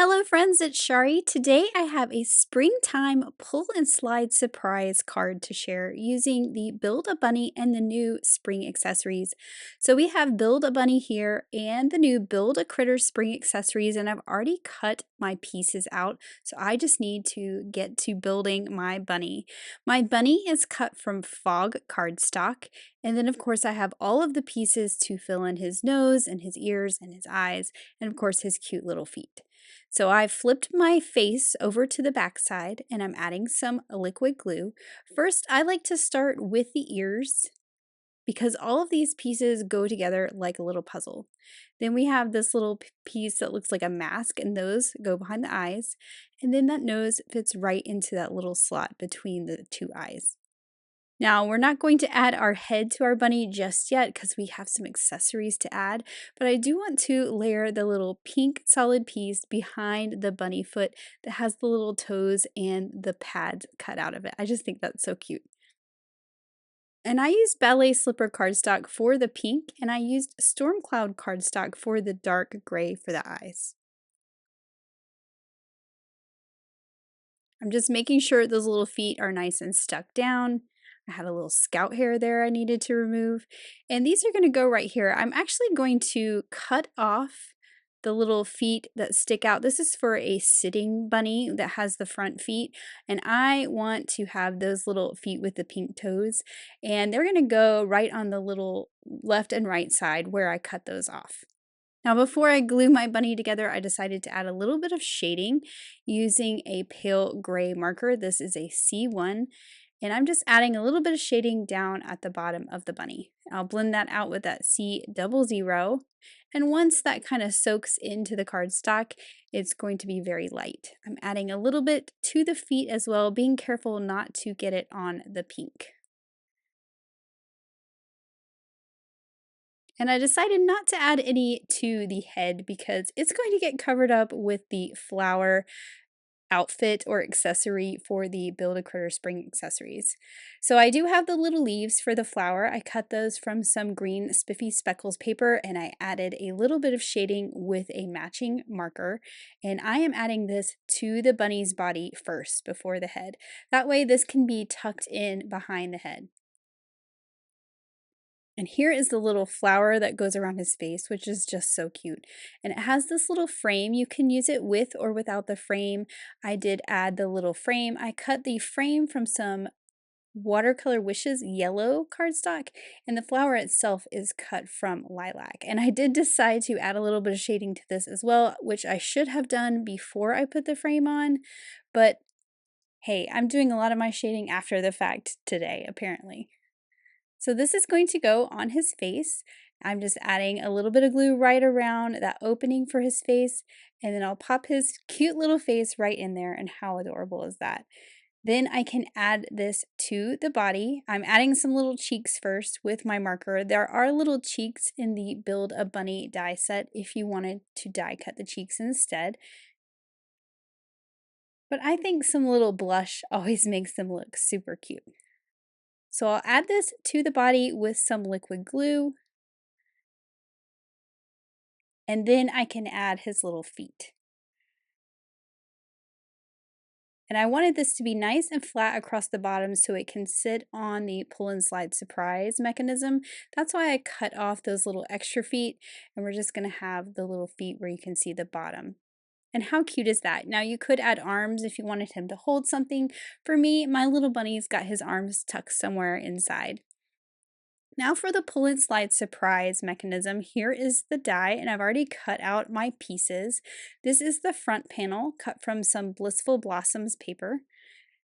Hello friends, it's Chari. Today I have a springtime pull and slide surprise card to share using the Build a Bunny and the new spring accessories. So we have Build a Bunny here and the new Build a Critter spring accessories, and I've already cut my pieces out, so I just need to get to building my bunny. My bunny is cut from fog cardstock, and then of course I have all of the pieces to fill in his nose and his ears and his eyes, and of course his cute little feet. So I've flipped my face over to the back side and I'm adding some liquid glue. First, I like to start with the ears because all of these pieces go together like a little puzzle. Then we have this little piece that looks like a mask, and those go behind the eyes. And then that nose fits right into that little slot between the two eyes. Now, we're not going to add our head to our bunny just yet because we have some accessories to add, but I do want to layer the little pink solid piece behind the bunny foot that has the little toes and the pads cut out of it. I just think that's so cute. And I used Ballet Slipper cardstock for the pink, and I used Storm Cloud cardstock for the dark gray for the eyes. I'm just making sure those little feet are nice and stuck down. I had a little scout hair there I needed to remove. And these are going to go right here. I'm actually going to cut off the little feet that stick out. This is for a sitting bunny that has the front feet. And I want to have those little feet with the pink toes. And they're going to go right on the little left and right side where I cut those off. Now, before I glue my bunny together, I decided to add a little bit of shading using a pale gray marker. This is a C1, and I'm just adding a little bit of shading down at the bottom of the bunny. I'll blend that out with that C00, and once that kind of soaks into the cardstock, it's going to be very light. I'm adding a little bit to the feet as well, being careful not to get it on the pink. And I decided not to add any to the head because it's going to get covered up with the flower outfit or accessory for the Build a Critter spring accessories. So I do have the little leaves for the flower. I cut those from some green spiffy speckles paper, and I added a little bit of shading with a matching marker. And I am adding this to the bunny's body first before the head. That way this can be tucked in behind the head. And here is the little flower that goes around his face, which is just so cute. And it has this little frame. You can use it with or without the frame. I did add the little frame. I cut the frame from some Watercolor Wishes yellow cardstock, and the flower itself is cut from lilac. And I did decide to add a little bit of shading to this as well, which I should have done before I put the frame on. But hey, I'm doing a lot of my shading after the fact today, apparently. So this is going to go on his face. I'm just adding a little bit of glue right around that opening for his face, and then I'll pop his cute little face right in there, and how adorable is that? Then I can add this to the body. I'm adding some little cheeks first with my marker. There are little cheeks in the Build a Bunny die set if you wanted to die cut the cheeks instead. But I think some little blush always makes them look super cute. So I'll add this to the body with some liquid glue, and then I can add his little feet. And I wanted this to be nice and flat across the bottom so it can sit on the pull and slide surprise mechanism. That's why I cut off those little extra feet, and we're just going to have the little feet where you can see the bottom. And how cute is that? Now you could add arms if you wanted him to hold something. For me, my little bunny's got his arms tucked somewhere inside. Now for the pull and slide surprise mechanism, here is the die, and I've already cut out my pieces. This is the front panel cut from some Blissful Blossoms paper.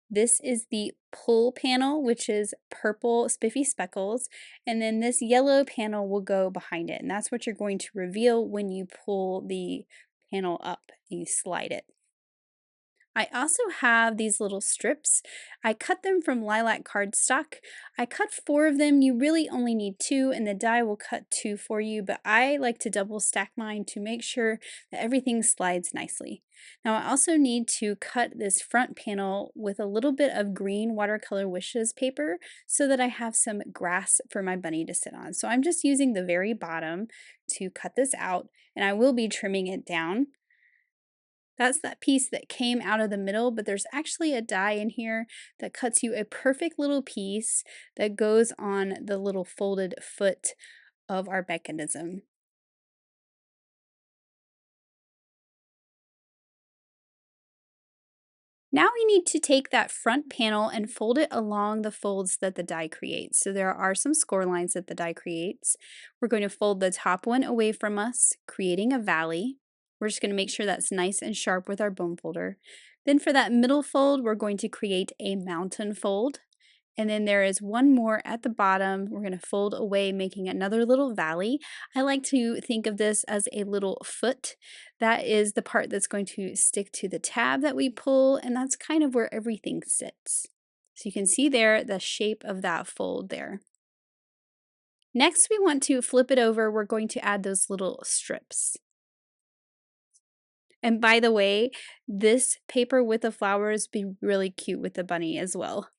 This is the pull panel, which is purple spiffy speckles, and then this yellow panel will go behind it, and that's what you're going to reveal when you pull the panel up, you slide it. I also have these little strips. I cut them from lilac cardstock. I cut 4 of them. You really only need 2, and the die will cut 2 for you, but I like to double stack mine to make sure that everything slides nicely. Now I also need to cut this front panel with a little bit of green Watercolor Wishes paper so that I have some grass for my bunny to sit on. So I'm just using the very bottom to cut this out, and I will be trimming it down. That's that piece that came out of the middle, but there's actually a die in here that cuts you a perfect little piece that goes on the little folded foot of our mechanism. Now we need to take that front panel and fold it along the folds that the die creates. So there are some score lines that the die creates. We're going to fold the top one away from us, creating a valley. We're just going to make sure that's nice and sharp with our bone folder. Then for that middle fold, we're going to create a mountain fold. And then there is one more at the bottom. We're going to fold away, making another little valley. I like to think of this as a little foot. That is the part that's going to stick to the tab that we pull, and that's kind of where everything sits. So you can see there the shape of that fold there. Next, we want to flip it over. We're going to add those little strips. And by the way, this paper with the flowers be really cute with the bunny as well.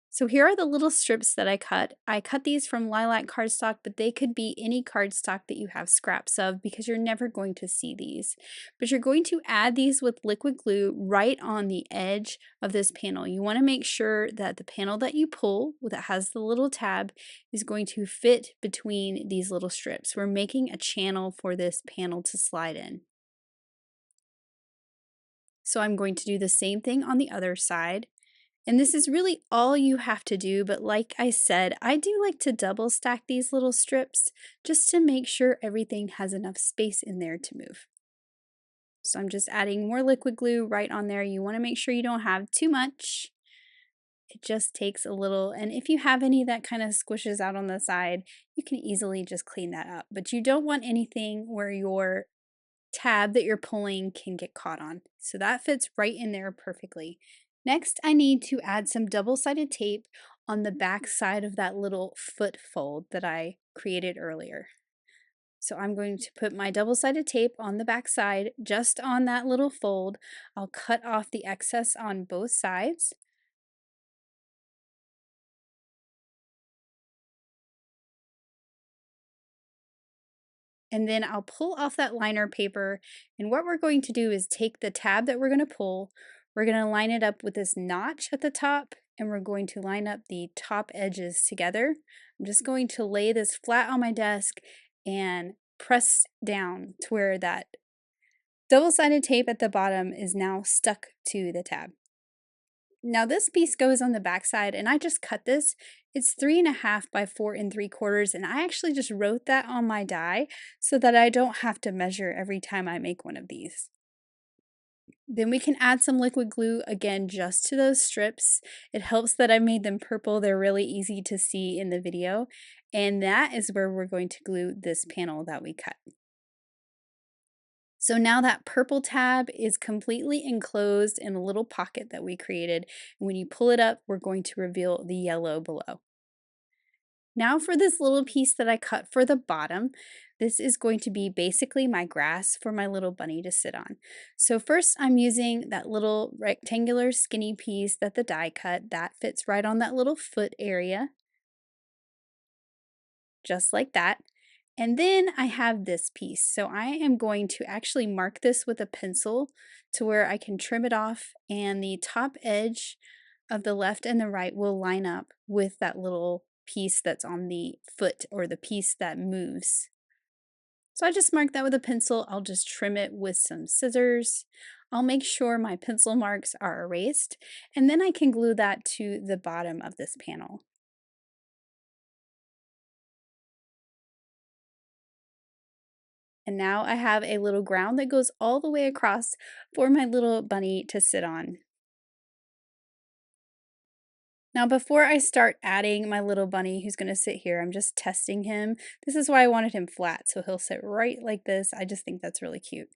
So here are the little strips that I cut. I cut these from lilac cardstock, but they could be any cardstock that you have scraps of because you're never going to see these. But you're going to add these with liquid glue right on the edge of this panel. You want to make sure that the panel that you pull that has the little tab is going to fit between these little strips. We're making a channel for this panel to slide in. So I'm going to do the same thing on the other side. And this is really all you have to do, but like I said, I do like to double stack these little strips just to make sure everything has enough space in there to move. So I'm just adding more liquid glue right on there. You want to make sure you don't have too much. It just takes a little, and if you have any that kind of squishes out on the side, you can easily just clean that up. But you don't want anything where your tab that you're pulling can get caught on. So that fits right in there perfectly. Next, I need to add some double-sided tape on the back side of that little foot fold that I created earlier. So I'm going to put my double-sided tape on the back side, just on that little fold. I'll cut off the excess on both sides. And then I'll pull off that liner paper, and what we're going to do is take the tab that we're going to pull, we're going to line it up with this notch at the top, and we're going to line up the top edges together. I'm just going to lay this flat on my desk and press down to where that double-sided tape at the bottom is now stuck to the tab. Now this piece goes on the back side, and I just cut this. It's 3.5 by 4 3/4, and I actually just wrote that on my die so that I don't have to measure every time I make one of these. Then we can add some liquid glue again just to those strips. It helps that I made them purple. They're really easy to see in the video. And that is where we're going to glue this panel that we cut. So now that purple tab is completely enclosed in a little pocket that we created. And when you pull it up, we're going to reveal the yellow below. Now for this little piece that I cut for the bottom, this is going to be basically my grass for my little bunny to sit on. So first I'm using that little rectangular skinny piece that the die cut. That fits right on that little foot area, just like that. And then I have this piece. So I am going to actually mark this with a pencil to where I can trim it off, and the top edge of the left and the right will line up with that little piece that's on the foot, or the piece that moves. So I just mark that with a pencil. I'll just trim it with some scissors. I'll make sure my pencil marks are erased, and then I can glue that to the bottom of this panel. And now I have a little ground that goes all the way across for my little bunny to sit on. Now before I start adding my little bunny who's going to sit here, I'm just testing him. This is why I wanted him flat, so he'll sit right like this. I just think that's really cute.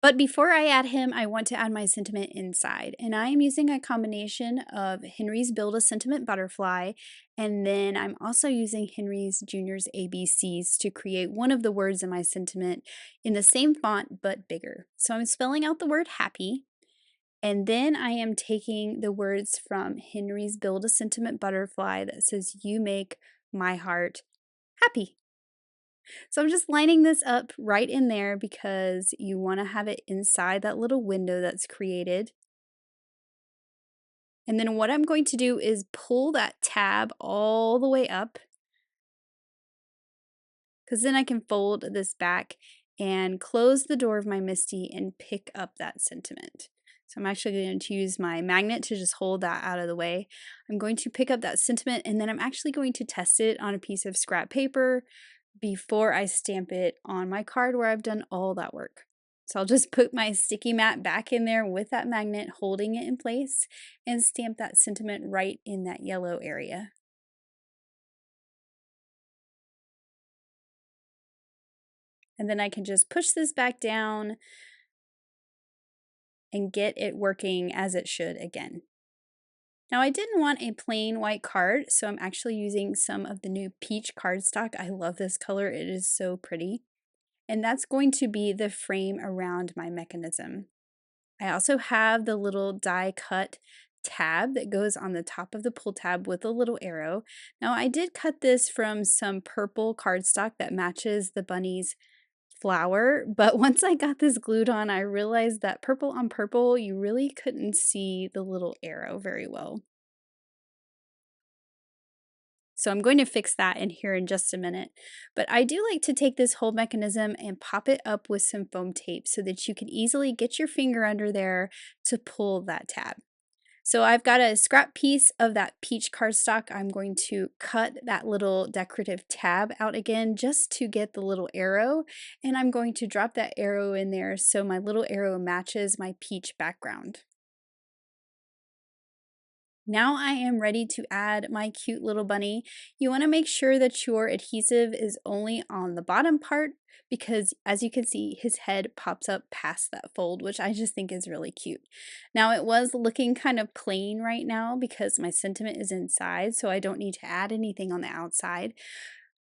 But before I add him, I want to add my sentiment inside. And I am using a combination of Henry's Build a Sentiment Butterfly, and then I'm also using Henry's Junior's ABCs to create one of the words in my sentiment in the same font but bigger. So I'm spelling out the word happy, and then I am taking the words from Henry's Build a Sentiment Butterfly that says, "You make my heart happy." So I'm just lining this up right in there because you want to have it inside that little window that's created. And then what I'm going to do is pull that tab all the way up, because then I can fold this back and close the door of my MISTI and pick up that sentiment. So I'm actually going to use my magnet to just hold that out of the way. I'm going to pick up that sentiment and then I'm actually going to test it on a piece of scrap paper before I stamp it on my card where I've done all that work. So I'll just put my sticky mat back in there with that magnet holding it in place and stamp that sentiment right in that yellow area. And then I can just push this back down and get it working as it should again. Now I didn't want a plain white card, so I'm actually using some of the new peach cardstock. I love this color, it is so pretty. And that's going to be the frame around my mechanism. I also have the little die cut tab that goes on the top of the pull tab with a little arrow. Now I did cut this from some purple cardstock that matches the bunny's flower, but once I got this glued on, I realized that purple on purple, you really couldn't see the little arrow very well. So I'm going to fix that in here in just a minute. But I do like to take this whole mechanism and pop it up with some foam tape so that you can easily get your finger under there to pull that tab. So I've got a scrap piece of that peach cardstock. I'm going to cut that little decorative tab out again just to get the little arrow. And I'm going to drop that arrow in there so my little arrow matches my peach background. Now I am ready to add my cute little bunny. You want to make sure that your adhesive is only on the bottom part because as you can see, his head pops up past that fold, which I just think is really cute. Now it was looking kind of plain right now because my sentiment is inside, so I don't need to add anything on the outside.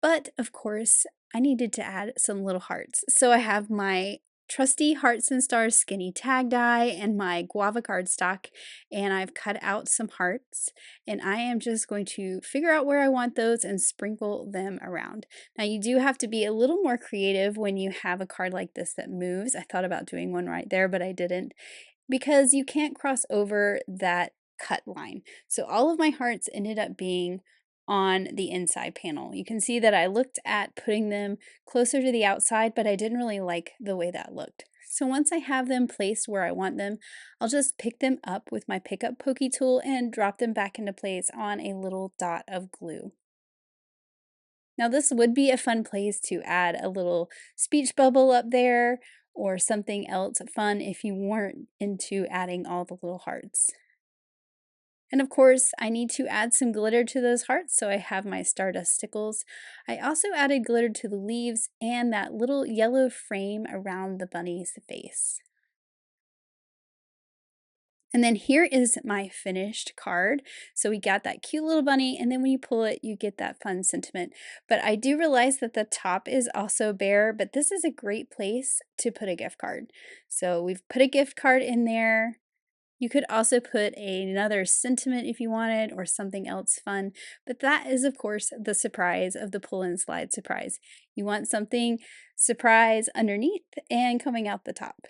But of course, I needed to add some little hearts. So I have my trusty Hearts and Stars skinny tag die and my Guava cardstock, and I've cut out some hearts, and I am just going to figure out where I want those and sprinkle them around. Now you do have to be a little more creative when you have a card like this that moves. I thought about doing one right there, but I didn't because you can't cross over that cut line. So all of my hearts ended up being on the inside panel. You can see that I looked at putting them closer to the outside, but I didn't really like the way that looked. So once I have them placed where I want them, I'll just pick them up with my pickup pokey tool and drop them back into place on a little dot of glue. Now this would be a fun place to add a little speech bubble up there or something else fun if you weren't into adding all the little hearts. And of course, I need to add some glitter to those hearts, so I have my Stardust stickles. I also added glitter to the leaves and that little yellow frame around the bunny's face. And then here is my finished card. So we got that cute little bunny, and then when you pull it, you get that fun sentiment. But I do realize that the top is also bare, but this is a great place to put a gift card. So we've put a gift card in there. You could also put another sentiment if you wanted or something else fun, but that is of course the surprise of the pull and slide surprise. You want something surprise underneath and coming out the top.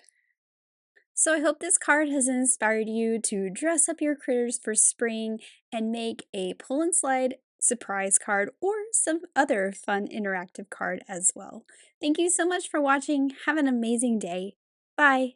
So I hope this card has inspired you to dress up your critters for spring and make a pull and slide surprise card or some other fun interactive card as well. Thank you so much for watching. Have an amazing day. Bye.